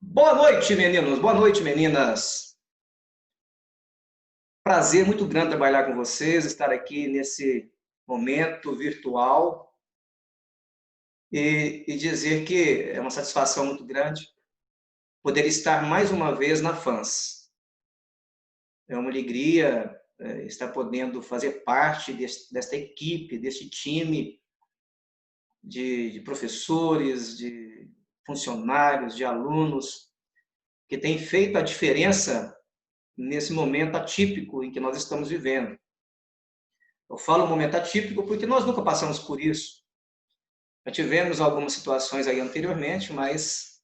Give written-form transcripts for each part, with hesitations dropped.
Boa noite, meninos. Boa noite, meninas. Prazer muito grande trabalhar com vocês, estar aqui nesse momento virtual e dizer que é uma satisfação muito grande poder estar mais uma vez na FANS. É uma alegria estar podendo fazer parte desta equipe, deste time de professores, de funcionários, de alunos, que tem feito a diferença nesse momento atípico em que nós estamos vivendo. Eu falo momento atípico porque nós nunca passamos por isso. Já tivemos algumas situações aí anteriormente, mas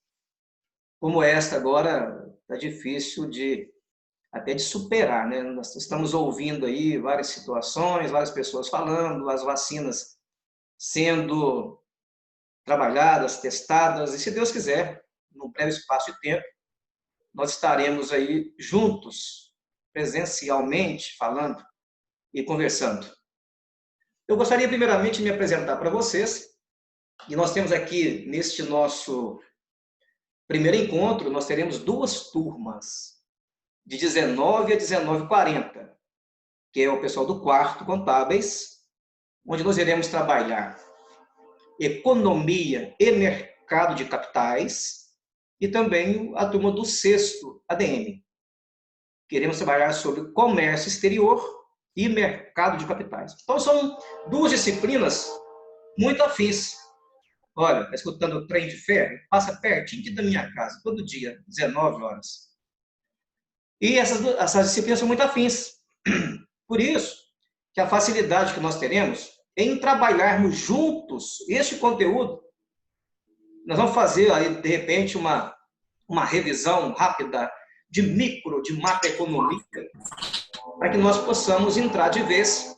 como esta agora, está difícil até de superar, né? Nós estamos ouvindo aí várias situações, várias pessoas falando, as vacinas sendo trabalhadas, testadas, e se Deus quiser, num breve espaço de tempo, nós estaremos aí juntos, presencialmente, falando e conversando. Eu gostaria primeiramente de me apresentar para vocês. E nós temos aqui, neste nosso primeiro encontro, nós teremos duas turmas, de 19 a 19h40, que é o pessoal do quarto Contábeis, onde nós iremos trabalhar economia e mercado de capitais, e também a turma do sexto ADM. Queremos trabalhar sobre comércio exterior e mercado de capitais. Então, são duas disciplinas muito afins. Olha, está escutando o trem de ferro? Passa pertinho da minha casa, todo dia, 19 horas. E essas disciplinas são muito afins. Por isso, que a facilidade que nós teremos em trabalharmos juntos este conteúdo, nós vamos fazer aí, de repente, uma revisão rápida de micro, de macroeconomia, para que nós possamos entrar de vez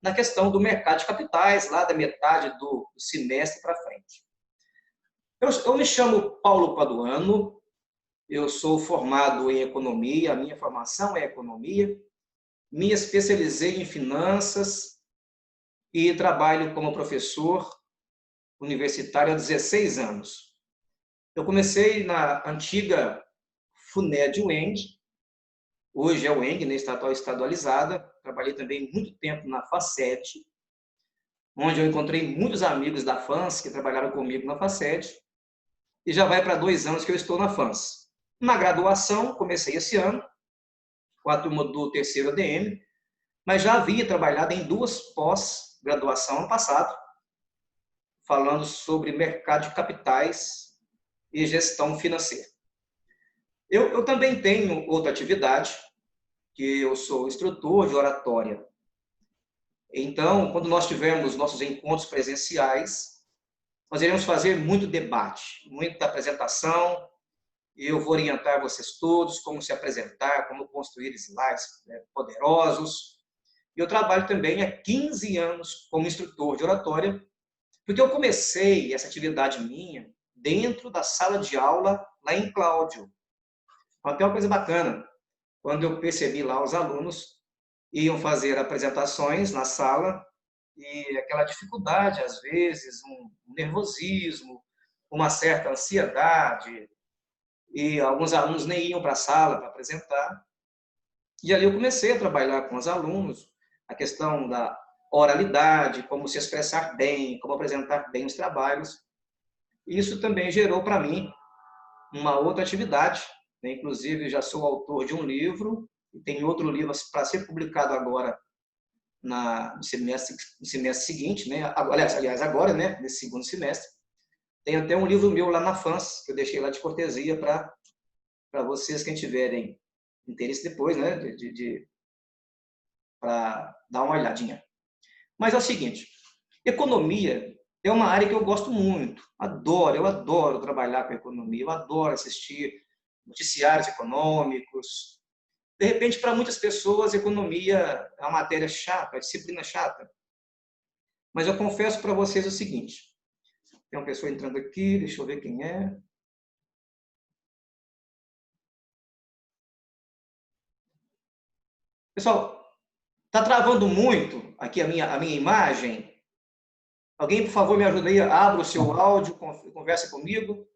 na questão do mercado de capitais, lá da metade do semestre para frente. Eu me chamo Paulo Paduano, eu sou formado em economia, a minha formação é economia, me especializei em finanças e trabalho como professor universitário há 16 anos. Eu comecei na antiga FUNED UENG, hoje é o UENG, né, estadualizada. Trabalhei também muito tempo na FACET, onde eu encontrei muitos amigos da FANS que trabalharam comigo na FACET, e já vai para 2 anos que eu estou na FANS. Na graduação, comecei esse ano, com a turma do terceiro ADM, mas já havia trabalhado em 2 pós-graduação ano passado, falando sobre mercado de capitais e gestão financeira. Eu também tenho outra atividade, que eu sou instrutor de oratória. Então, quando nós tivermos nossos encontros presenciais, nós iremos fazer muito debate, muita apresentação, e eu vou orientar vocês todos como se apresentar, como construir slides poderosos. Eu trabalho também há 15 anos como instrutor de oratória, porque eu comecei essa atividade minha dentro da sala de aula lá em Cláudio. Até uma coisa bacana, quando eu percebi lá os alunos iam fazer apresentações na sala e aquela dificuldade, às vezes, um nervosismo, uma certa ansiedade, e alguns alunos nem iam para a sala para apresentar. E ali eu comecei a trabalhar com os alunos a questão da oralidade, como se expressar bem, como apresentar bem os trabalhos. Isso também gerou para mim uma outra atividade, né? Inclusive já sou autor de um livro, e tem outro livro para ser publicado agora no semestre seguinte, né? Aliás, agora, né? Nesse segundo semestre. Tem até um livro meu lá na FANS, que eu deixei lá de cortesia para vocês, quem tiverem interesse depois, né? Para dar uma olhadinha. Mas é o seguinte, economia é uma área que eu gosto muito, eu adoro trabalhar com economia, eu adoro assistir noticiários econômicos. De repente, para muitas pessoas, economia é uma matéria chata, uma disciplina chata. Mas eu confesso para vocês o seguinte, tem uma pessoa entrando aqui, deixa eu ver quem é. Pessoal, está travando muito aqui a minha imagem. Alguém, por favor, me ajude aí, abra o seu áudio, conversa comigo.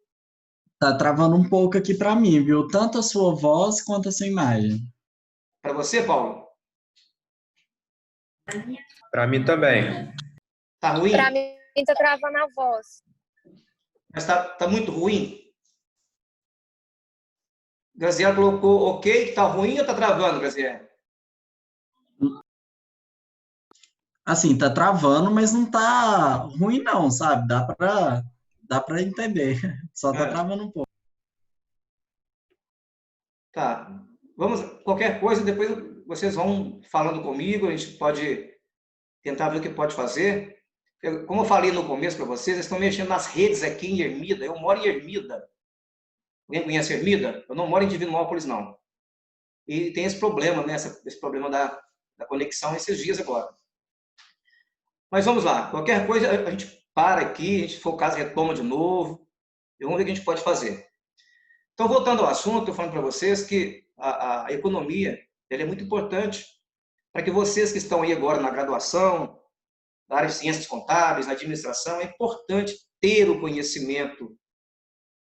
Tá travando um pouco aqui para mim, viu? Tanto a sua voz quanto a sua imagem. Para você, Paulo? Para mim também. Tá Para ruim? mim, tá travando a voz. Mas tá muito ruim? Graziela colocou ok, que tá ruim ou tá travando, Graziela? Assim, tá travando, mas não tá ruim não, sabe? Dá para entender. Só tá É, travando um pouco. tá. Vamos, qualquer coisa, depois vocês vão falando comigo, a gente pode tentar ver o que pode fazer. Como eu falei no começo para vocês, eles estão mexendo nas redes aqui em Ermida. Eu moro em Ermida. Alguém conhece Ermida? Eu não moro em Divinópolis, não. E tem esse problema, né? Esse problema da conexão esses dias agora. Mas vamos lá. Qualquer coisa, a gente para aqui, a gente, se for o caso, retoma de novo. E vamos ver o que a gente pode fazer. Então, voltando ao assunto, eu falando para vocês que a economia ela é muito importante para que vocês que estão aí agora na graduação, na área de ciências contábeis, na administração, é importante ter o conhecimento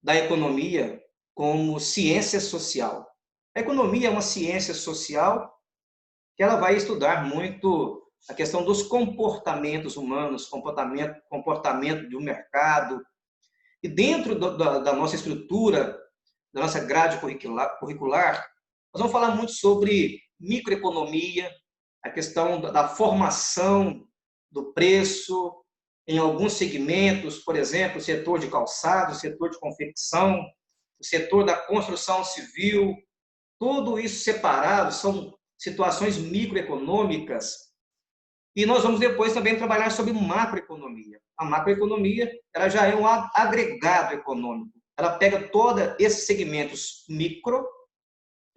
da economia como ciência social. A economia é uma ciência social que ela vai estudar muito a questão dos comportamentos humanos, comportamento do mercado. E dentro da nossa estrutura, da nossa grade curricular, nós vamos falar muito sobre microeconomia, a questão da formação do preço em alguns segmentos, por exemplo, o setor de calçado, o setor de confecção, o setor da construção civil, tudo isso separado são situações microeconômicas. E nós vamos depois também trabalhar sobre macroeconomia. A macroeconomia ela já é um agregado econômico. Ela pega todos esses segmentos micro,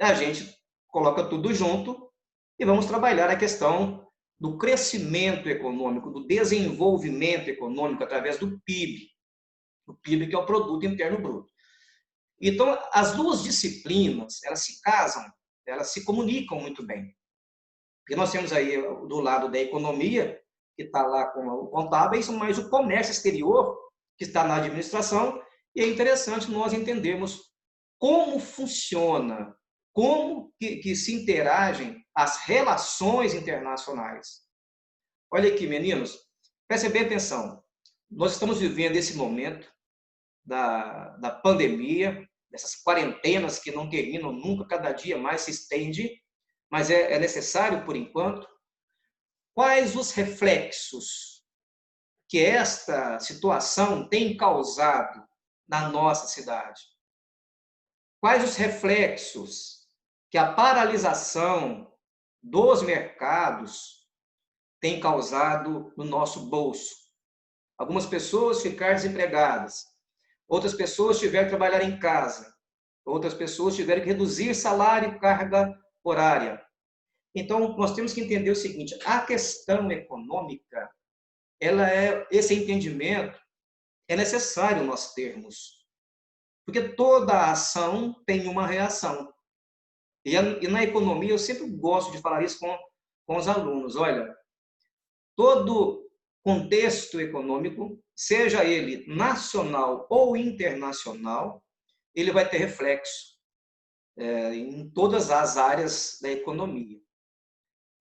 a gente coloca tudo junto e vamos trabalhar a questão do crescimento econômico, do desenvolvimento econômico através do PIB. O PIB que é o Produto Interno Bruto. Então, as duas disciplinas, elas se casam, elas se comunicam muito bem. Porque nós temos aí do lado da economia, que está lá com o contábil, mas o comércio exterior, que está na administração, e é interessante nós entendermos como funciona, como que se interagem as relações internacionais. Olha aqui, meninos, prestem bem atenção. Nós estamos vivendo esse momento da pandemia, dessas quarentenas que não terminam nunca, cada dia mais se estende, mas é necessário por enquanto. Quais os reflexos que esta situação tem causado na nossa cidade? Quais os reflexos que a paralisação dos mercados tem causado no nosso bolso? Algumas pessoas ficaram desempregadas, outras pessoas tiveram que trabalhar em casa, outras pessoas tiveram que reduzir salário e carga horária. Então, nós temos que entender o seguinte, a questão econômica, esse entendimento é necessário nós termos, porque toda ação tem uma reação. E na economia, eu sempre gosto de falar isso com os alunos, olha, todo contexto econômico, seja ele nacional ou internacional, ele vai ter reflexo em todas as áreas da economia.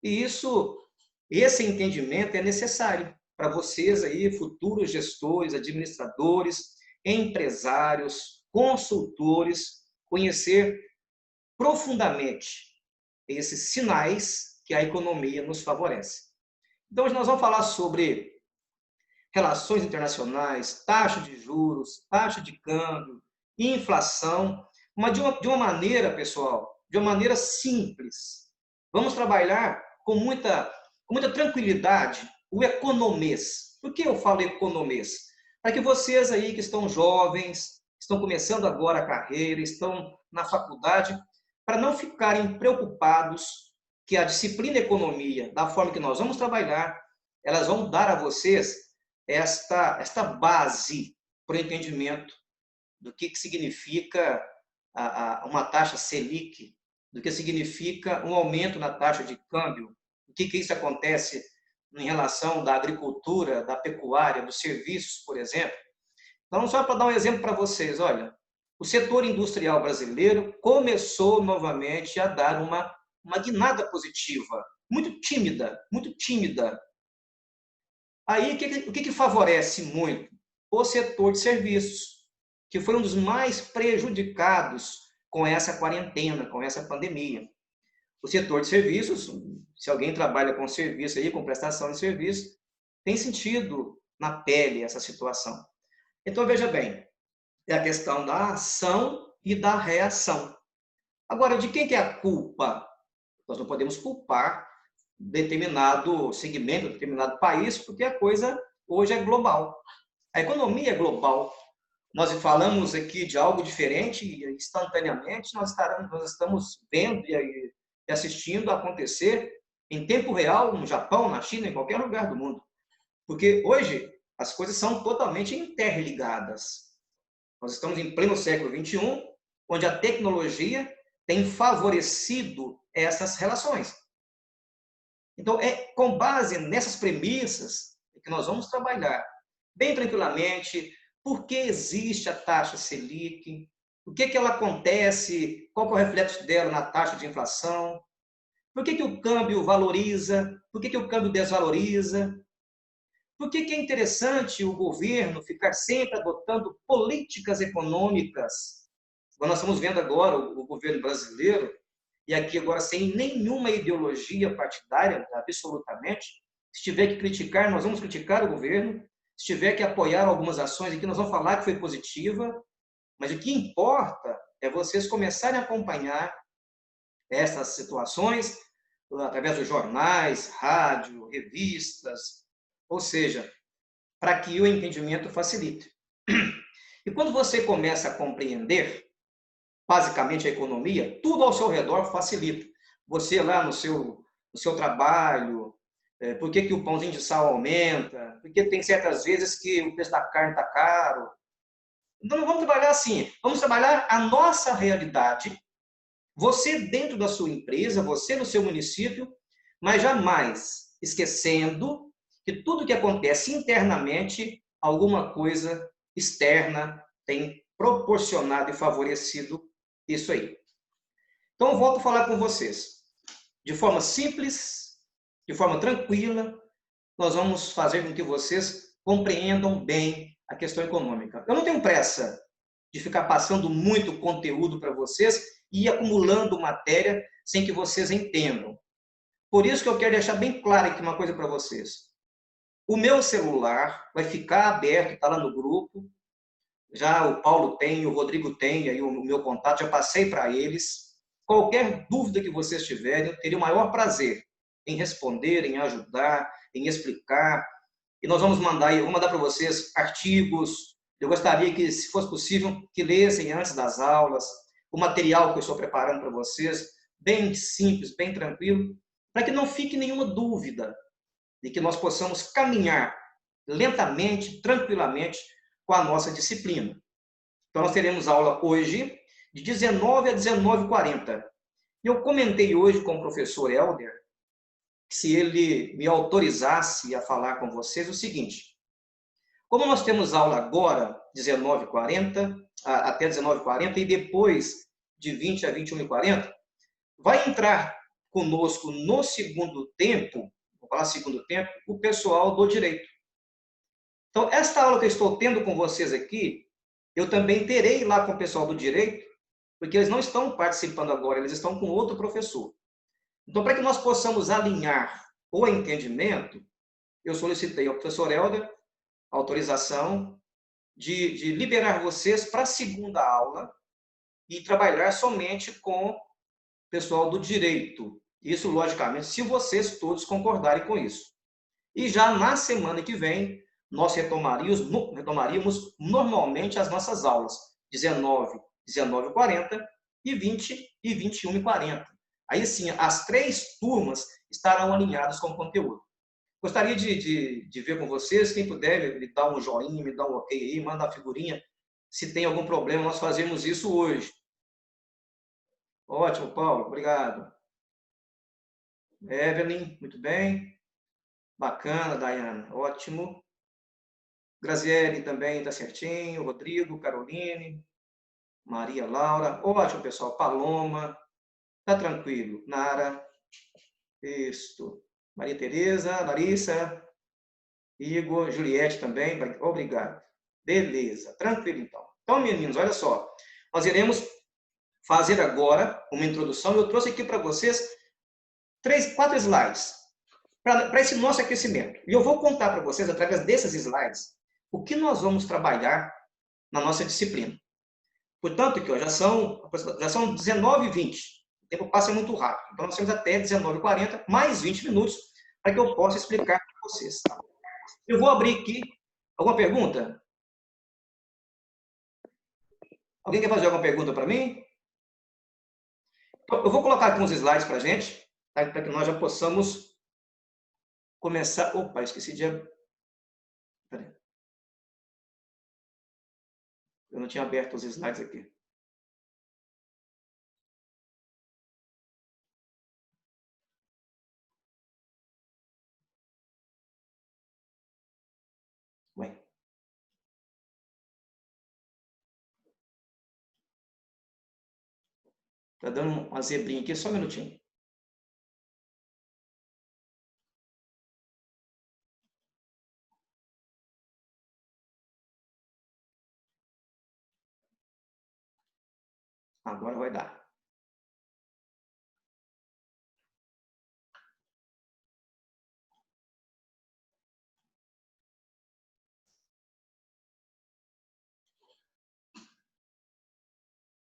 E esse entendimento é necessário para vocês aí, futuros gestores, administradores, empresários, consultores, conhecer profundamente esses sinais que a economia nos favorece. Então, hoje nós vamos falar sobre relações internacionais, taxa de juros, taxa de câmbio, inflação, mas de uma maneira, pessoal, de uma maneira simples. Vamos trabalhar com muita tranquilidade o economês. Por que eu falo economês? Para que vocês aí que estão jovens, estão começando agora a carreira, estão na faculdade, para não ficarem preocupados que a disciplina economia, da forma que nós vamos trabalhar, elas vão dar a vocês esta base para o entendimento do que significa uma taxa Selic, do que significa um aumento na taxa de câmbio, o que isso acontece em relação da agricultura, da pecuária, dos serviços, por exemplo. Então, só para dar um exemplo para vocês, olha, o setor industrial brasileiro começou novamente a dar uma guinada positiva, muito tímida, muito tímida. Aí, o que favorece muito? O setor de serviços, que foi um dos mais prejudicados com essa quarentena, com essa pandemia. O setor de serviços, se alguém trabalha com serviço aí, com prestação de serviço, tem sentido na pele essa situação. Então, veja bem, é a questão da ação e da reação. Agora, de quem que é a culpa? Nós não podemos culpar determinado segmento, determinado país, porque a coisa hoje é global. A economia é global. Nós falamos aqui de algo diferente e instantaneamente nós estamos vendo e assistindo acontecer em tempo real no Japão, na China, em qualquer lugar do mundo. Porque hoje as coisas são totalmente interligadas. Nós estamos em pleno século XXI, onde a tecnologia tem favorecido essas relações. Então, é com base nessas premissas que nós vamos trabalhar bem tranquilamente por que existe a taxa Selic, o que ela acontece, qual é o reflexo dela na taxa de inflação, por que o câmbio valoriza, por que o câmbio desvaloriza, por que é interessante o governo ficar sempre adotando políticas econômicas. Nós estamos vendo agora o governo brasileiro, e aqui agora sem nenhuma ideologia partidária, absolutamente. Se tiver que criticar, nós vamos criticar o governo. Se tiver que apoiar algumas ações aqui, nós vamos falar que foi positiva. Mas o que importa é vocês começarem a acompanhar essas situações através dos jornais, rádio, revistas, ou seja, para que o entendimento facilite. E quando você começa a compreender basicamente a economia, tudo ao seu redor facilita. Você lá no seu trabalho, por que o pãozinho de sal aumenta, porque tem certas vezes que o preço da carne está caro. Então, não vamos trabalhar assim, vamos trabalhar a nossa realidade, você dentro da sua empresa, você no seu município, mas jamais esquecendo que tudo que acontece internamente, alguma coisa externa tem proporcionado e favorecido isso aí. Então, eu volto a falar com vocês. De forma simples, de forma tranquila, nós vamos fazer com que vocês compreendam bem a questão econômica. Eu não tenho pressa de ficar passando muito conteúdo para vocês e acumulando matéria sem que vocês entendam. Por isso que eu quero deixar bem claro aqui uma coisa para vocês. O meu celular vai ficar aberto, está lá no grupo. Já o Paulo tem, o Rodrigo tem, aí o meu contato, já passei para eles. Qualquer dúvida que vocês tiverem, eu teria o maior prazer em responder, em ajudar, em explicar. E nós vamos mandar para vocês artigos. Eu gostaria que, se fosse possível, que lessem antes das aulas o material que eu estou preparando para vocês, bem simples, bem tranquilo, para que não fique nenhuma dúvida e que nós possamos caminhar lentamente, tranquilamente, com a nossa disciplina. Então, nós teremos aula hoje, de 19 a 19h40. Eu comentei hoje com o professor Helder, se ele me autorizasse a falar com vocês o seguinte: como nós temos aula agora, 19h40, até 19h40, e depois de 20 a 21h40, vai entrar conosco no segundo tempo, vou falar segundo tempo, o pessoal do direito. Então, esta aula que eu estou tendo com vocês aqui, eu também terei lá com o pessoal do direito, porque eles não estão participando agora, eles estão com outro professor. Então, para que nós possamos alinhar o entendimento, eu solicitei ao professor Helder a autorização de liberar vocês para a segunda aula e trabalhar somente com o pessoal do direito. Isso, logicamente, se vocês todos concordarem com isso. E já na semana que vem, nós retomaríamos normalmente as nossas aulas, 19, 19h40 e 20 e 21h40. Aí sim, as 3 turmas estarão alinhadas com o conteúdo. Gostaria de ver com vocês, quem puder me dar um joinha, me dar um ok aí, manda a figurinha. Se tem algum problema, nós fazemos isso hoje. Ótimo, Paulo, obrigado. Evelyn, muito bem. Bacana, Dayana, ótimo. Graziele também está certinho, Rodrigo, Caroline. Maria Laura, ótimo, pessoal. Paloma, tá tranquilo. Nara, isso. Maria Tereza, Larissa, Igor, Juliette também, obrigado. Beleza, tranquilo então. Então, meninos, olha só. Nós iremos fazer agora uma introdução. Eu trouxe aqui para vocês 4 slides para esse nosso aquecimento. E eu vou contar para vocês, através desses slides, o que nós vamos trabalhar na nossa disciplina. Portanto, aqui, ó, já são 19h20. O tempo passa muito rápido. Então, nós temos até 19h40, mais 20 minutos, para que eu possa explicar para vocês. Eu vou abrir aqui. Alguma pergunta? Alguém quer fazer alguma pergunta para mim? Eu vou colocar aqui uns slides para a gente, tá? Para que nós já possamos começar. Opa, esqueci de... Peraí. Eu não tinha aberto os slides aqui. Ué. Tá dando uma zebrinha aqui, só um minutinho. Agora vai dar.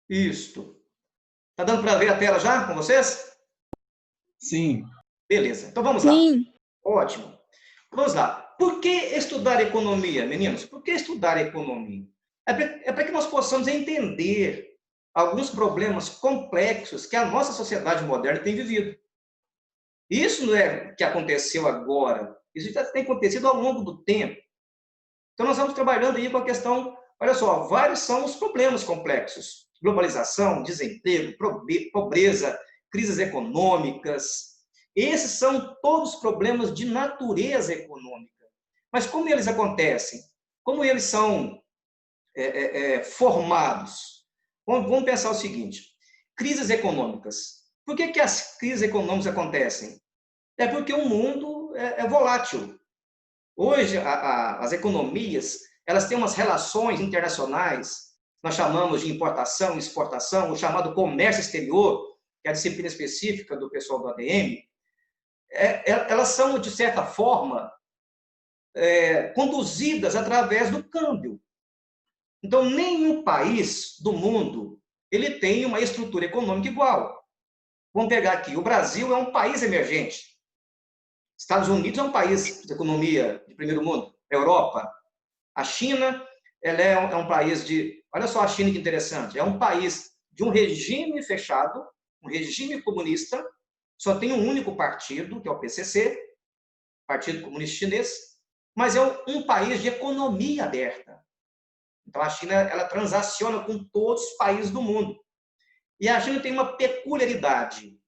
Isto. Tá dando para ver a tela já com vocês? Sim. Beleza. Então vamos lá. Sim. Ótimo. Vamos lá. Por que estudar economia, meninos? Por que estudar economia? É para que nós possamos entender alguns problemas complexos que a nossa sociedade moderna tem vivido. Isso não é que aconteceu agora. Isso já tem acontecido ao longo do tempo. Então, nós vamos trabalhando aí com a questão, olha só, vários são os problemas complexos. Globalização, desemprego, pobreza, crises econômicas. Esses são todos problemas de natureza econômica. Mas como eles acontecem? Como eles são formados? Vamos pensar o seguinte, crises econômicas. Por que as crises econômicas acontecem? É porque o mundo é volátil. Hoje, as economias, elas têm umas relações internacionais, nós chamamos de importação e exportação, o chamado comércio exterior, que é a disciplina específica do pessoal do ADM, elas são, de certa forma, conduzidas através do câmbio. Então, nenhum país do mundo ele tem uma estrutura econômica igual. Vamos pegar aqui, o Brasil é um país emergente. Estados Unidos é um país de economia de primeiro mundo. Europa, a China, ela é um país de... Olha só a China que interessante. É um país de um regime fechado, um regime comunista, só tem um único partido, que é o PCC, Partido Comunista Chinês, mas é um país de economia aberta. Então, a China ela transaciona com todos os países do mundo. E a China tem uma peculiaridade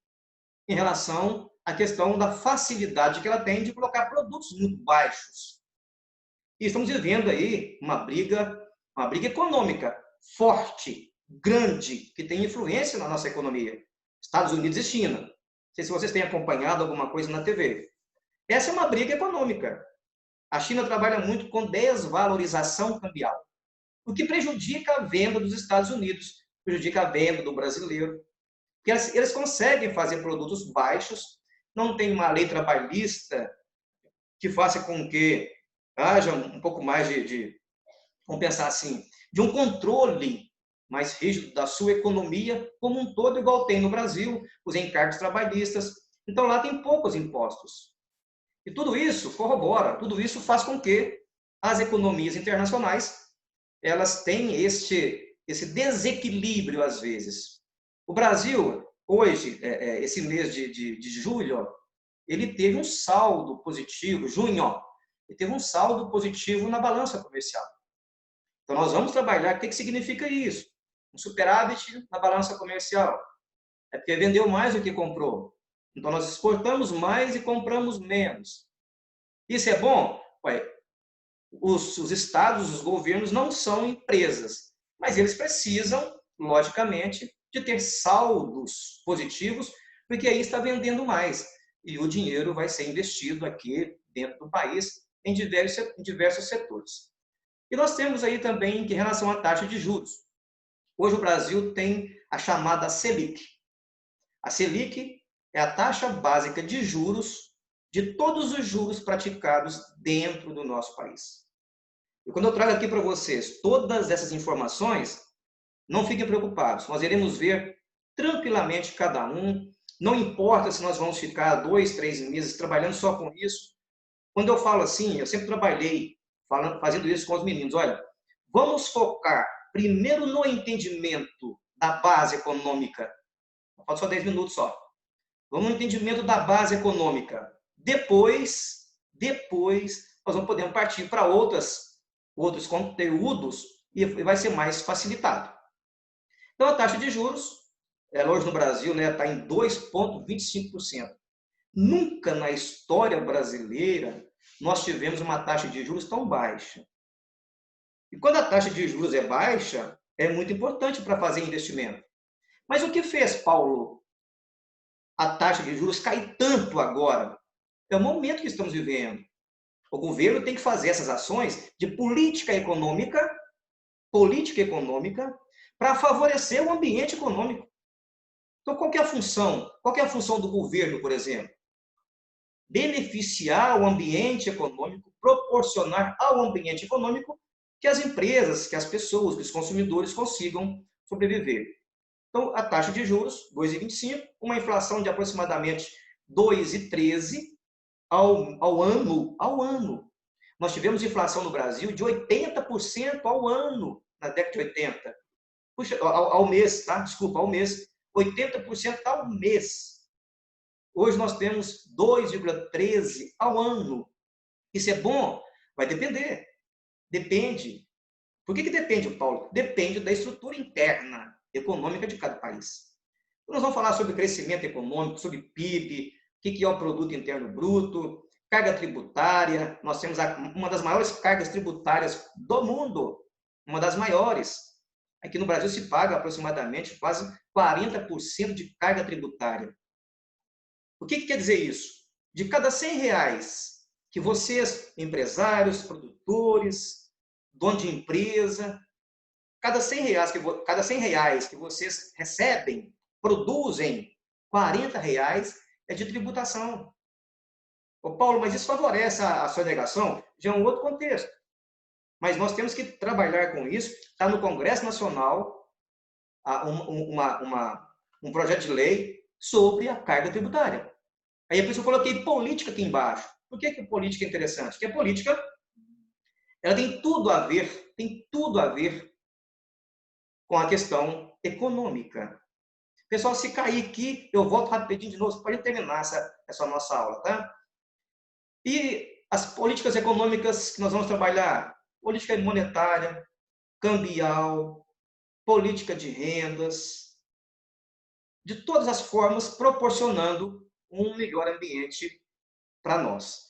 em relação à questão da facilidade que ela tem de colocar produtos muito baixos. E estamos vivendo aí uma briga econômica forte, grande, que tem influência na nossa economia. Estados Unidos e China. Não sei se vocês têm acompanhado alguma coisa na TV. Essa é uma briga econômica. A China trabalha muito com desvalorização cambial, o que prejudica a venda dos Estados Unidos, prejudica a venda do brasileiro. Porque eles conseguem fazer produtos baixos, não tem uma lei trabalhista que faça com que haja um pouco mais vamos pensar assim, de um controle mais rígido da sua economia como um todo, igual tem no Brasil, os encargos trabalhistas. Então, lá tem poucos impostos. E tudo isso corrobora, tudo isso faz com que as economias internacionais elas têm esse desequilíbrio, às vezes. O Brasil, hoje, esse mês de julho, ele teve um saldo positivo, junho, ele teve um saldo positivo na balança comercial. Então, nós vamos trabalhar, o que significa isso? Um superávit na balança comercial. É porque vendeu mais do que comprou. Então, nós exportamos mais e compramos menos. Isso é bom? Ué, os estados, os governos não são empresas, mas eles precisam logicamente, de ter saldos positivos, porque aí está vendendo mais e o dinheiro vai ser investido aqui dentro do país em diversos setores. E nós temos aí também em relação à taxa de juros. Hoje o Brasil tem a chamada Selic. A Selic é a taxa básica de juros de todos os juros praticados dentro do nosso país. E quando eu trago aqui para vocês todas essas informações, não fiquem preocupados, nós iremos ver tranquilamente cada um, não importa se nós vamos ficar 2, 3 meses trabalhando só com isso. Quando eu falo assim, eu sempre trabalhei fazendo isso com os meninos, olha, vamos focar primeiro no entendimento da base econômica, falta só 10 minutos só, vamos no entendimento da base econômica, depois nós vamos poder partir para outros conteúdos e vai ser mais facilitado. Então, a taxa de juros, hoje no Brasil, está em 2,25%. Nunca na história brasileira nós tivemos uma taxa de juros tão baixa. E quando a taxa de juros é baixa, é muito importante para fazer investimento. Mas o que fez, Paulo, a taxa de juros cair tanto agora? É o momento que estamos vivendo. O governo tem que fazer essas ações de política econômica para favorecer o ambiente econômico. Então, qual é a função? Qual é a função do governo, por exemplo? Beneficiar o ambiente econômico, proporcionar ao ambiente econômico que as empresas, que as pessoas, que os consumidores consigam sobreviver. Então, a taxa de juros, 2,25, uma inflação de aproximadamente 2,13 ao ano. Nós tivemos inflação no Brasil de 80% ao ano, na década de 80. Puxa, ao mês, tá? Desculpa, ao mês. 80% ao mês. Hoje nós temos 2,13 ao ano. Isso é bom? Vai depender. Depende. Por que depende, Paulo? Depende da estrutura interna econômica de cada país. Nós vamos falar sobre crescimento econômico, sobre PIB, o que é o produto interno bruto, carga tributária. Nós temos uma das maiores cargas tributárias do mundo, uma das maiores. Aqui no Brasil se paga aproximadamente quase 40% de carga tributária. O que quer dizer isso? De cada R$100 que vocês, empresários, produtores, dono de empresa, cada R$100 que vocês recebem, produzem, R$40 é de tributação. Ô Paulo, mas isso favorece a sonegação? Já é um outro contexto. Mas nós temos que trabalhar com isso. Está no Congresso Nacional um projeto de lei sobre a carga tributária. Aí é por isso que eu coloquei política aqui embaixo. Por que política é interessante? Porque a política ela tem tudo a ver com a questão econômica. Pessoal, se cair aqui, eu volto rapidinho de novo, pode terminar essa nossa aula, tá? E as políticas econômicas que nós vamos trabalhar, política monetária, cambial, política de rendas, de todas as formas, proporcionando um melhor ambiente para nós.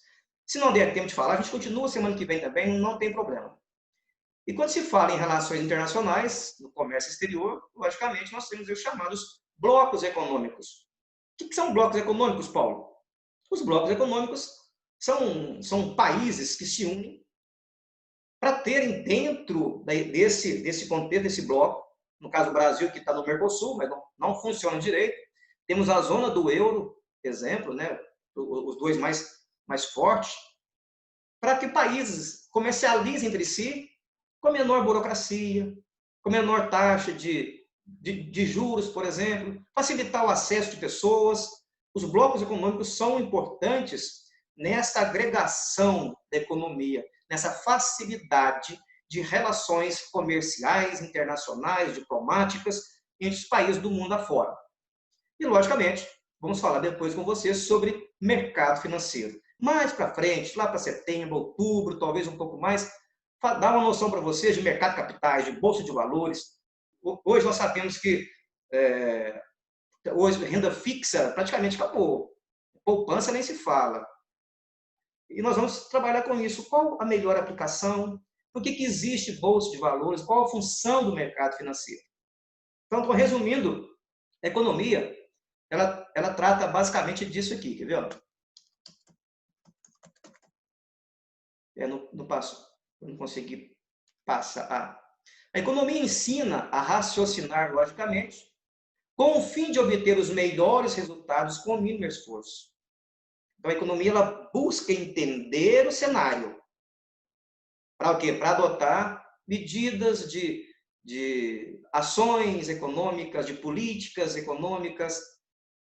Se não der tempo de falar, a gente continua semana que vem também, não tem problema. E quando se fala em relações internacionais, no comércio exterior, logicamente, nós temos os chamados blocos econômicos. O que são blocos econômicos, Paulo? Os blocos econômicos são países que se unem para terem dentro desse contexto, desse bloco, no caso do Brasil, que está no Mercosul, mas não funciona direito. Temos a zona do euro, exemplo, né? Os dois mais fortes, para que países comercializem entre si com menor burocracia, com menor taxa de juros, por exemplo, facilitar o acesso de pessoas. Os blocos econômicos são importantes nessa agregação da economia, nessa facilidade de relações comerciais, internacionais, diplomáticas, entre os países do mundo afora. E, logicamente, vamos falar depois com vocês sobre mercado financeiro. Mais para frente, lá para setembro, outubro, talvez um pouco mais, dar uma noção para vocês de mercado de capitais, de bolsa de valores. Hoje nós sabemos que hoje renda fixa praticamente acabou. Poupança nem se fala. E nós vamos trabalhar com isso. Qual a melhor aplicação? Por que existe bolsa de valores? Qual a função do mercado financeiro? Então, resumindo, a economia, ela trata basicamente disso aqui, quer ver? Ó? Não passo, não consegui passar. A economia ensina a raciocinar logicamente, com o fim de obter os melhores resultados com o mínimo esforço. Então, a economia ela busca entender o cenário. Para o quê? Para adotar medidas de ações econômicas, de políticas econômicas,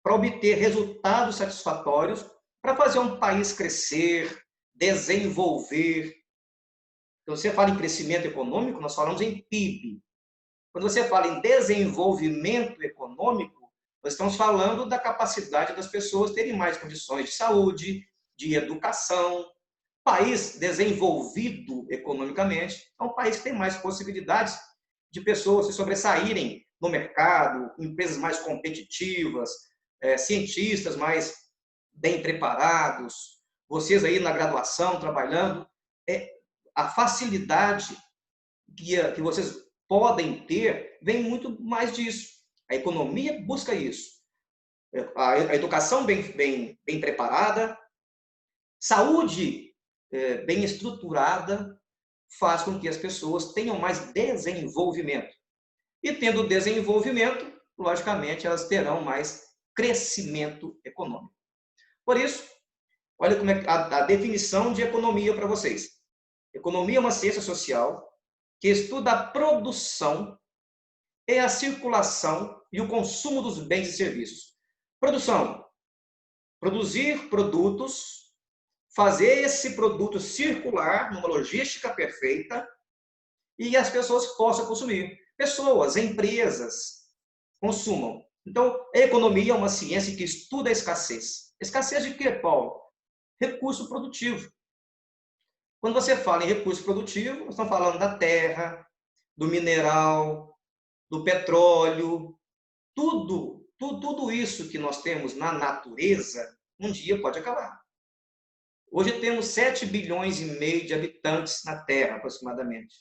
para obter resultados satisfatórios, para fazer um país crescer, desenvolver. Quando você fala em crescimento econômico, nós falamos em PIB. Quando você fala em desenvolvimento econômico, nós estamos falando da capacidade das pessoas terem mais condições de saúde, de educação. País desenvolvido economicamente é um país que tem mais possibilidades de pessoas se sobressaírem no mercado, empresas mais competitivas, cientistas mais bem preparados, vocês aí na graduação, trabalhando, a facilidade que vocês podem ter vem muito mais disso. A economia busca isso. A educação bem preparada, saúde bem estruturada, faz com que as pessoas tenham mais desenvolvimento. E tendo desenvolvimento, logicamente, elas terão mais crescimento econômico. Por isso, olha como é a definição de economia para vocês. Economia é uma ciência social que estuda a produção e a circulação e o consumo dos bens e serviços. Produção, produzir produtos, fazer esse produto circular numa logística perfeita e as pessoas possam consumir. Pessoas, empresas, consumam. Então, a economia é uma ciência que estuda a escassez. Escassez de quê, Paulo? Recurso produtivo. Quando você fala em recurso produtivo, nós estamos falando da terra, do mineral, do petróleo, tudo isso que nós temos na natureza, um dia pode acabar. Hoje temos 7 bilhões e meio de habitantes na Terra, aproximadamente.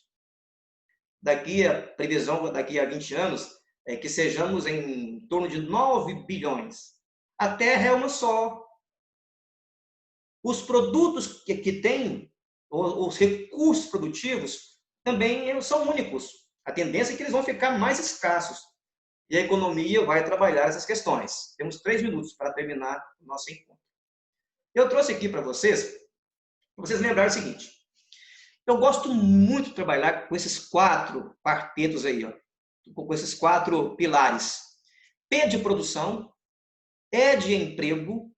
Previsão daqui a 20 anos é que sejamos em torno de 9 bilhões. A Terra é uma só. Os produtos que tem, os recursos produtivos, também são únicos. A tendência é que eles vão ficar mais escassos. E a economia vai trabalhar essas questões. Temos 3 minutos para terminar o nosso encontro. Eu trouxe aqui para vocês lembrarem o seguinte. Eu gosto muito de trabalhar com esses 4 quartetos aí, ó, com esses 4 pilares. P de produção, E de emprego,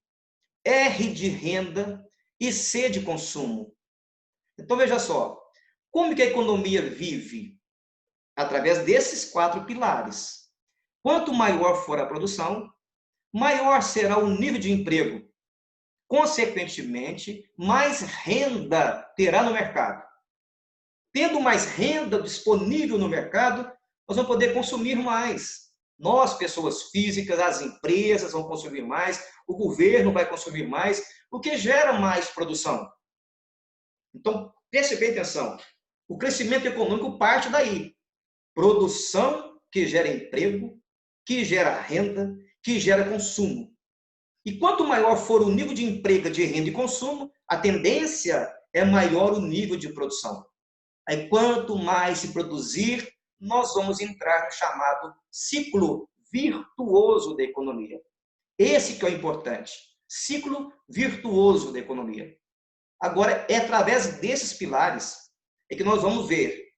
R de renda e C de consumo. Então, veja só, como que a economia vive? Através desses 4 pilares. Quanto maior for a produção, maior será o nível de emprego. Consequentemente, mais renda terá no mercado. Tendo mais renda disponível no mercado, nós vamos poder consumir mais. Nós, pessoas físicas, as empresas vão consumir mais, o governo vai consumir mais, o que gera mais produção. Então, preste bem atenção. O crescimento econômico parte daí. Produção que gera emprego, que gera renda, que gera consumo. E quanto maior for o nível de emprego, de renda e consumo, a tendência é maior o nível de produção. Aí, quanto mais se produzir, nós vamos entrar no chamado ciclo virtuoso da economia. Esse que é o importante. Ciclo virtuoso da economia. Agora, é através desses pilares que nós vamos ver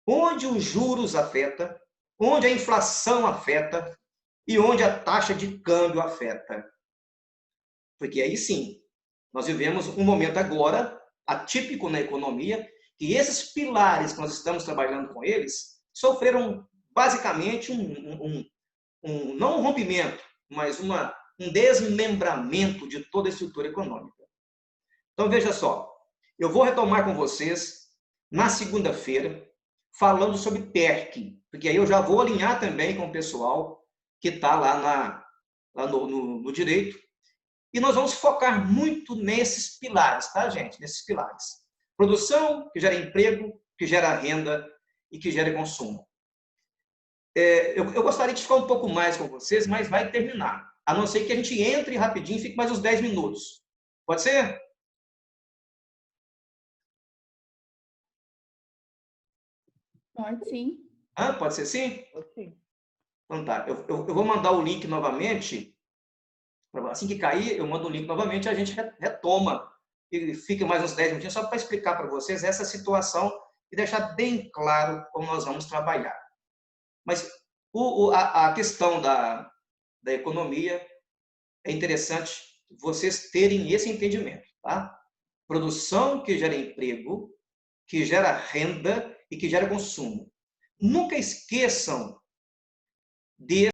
onde os juros afetam, onde a inflação afeta e onde a taxa de câmbio afeta. Porque aí sim, nós vivemos um momento agora atípico na economia, que esses pilares que nós estamos trabalhando com eles sofreram basicamente não um rompimento, mas um desmembramento de toda a estrutura econômica. Então, veja só, eu vou retomar com vocês na segunda-feira, falando sobre PERC, porque aí eu já vou alinhar também com o pessoal que está lá no direito, e nós vamos focar muito nesses pilares, tá, gente? Nesses pilares. Produção, que gera emprego, que gera renda e que gera consumo. eu gostaria de ficar um pouco mais com vocês, mas vai terminar. A não ser que a gente entre rapidinho e fique mais uns 10 minutos. Pode ser? Pode sim. Pode ser sim? Pode sim. Então tá. Eu vou mandar o link novamente. Assim que cair, eu mando o link novamente e a gente retoma. E fica mais uns 10 minutinhos só para explicar para vocês essa situação e deixar bem claro como nós vamos trabalhar. Mas a questão da economia é interessante vocês terem esse entendimento, tá? Produção que gera emprego, que gera renda e que gera consumo. Nunca esqueçam de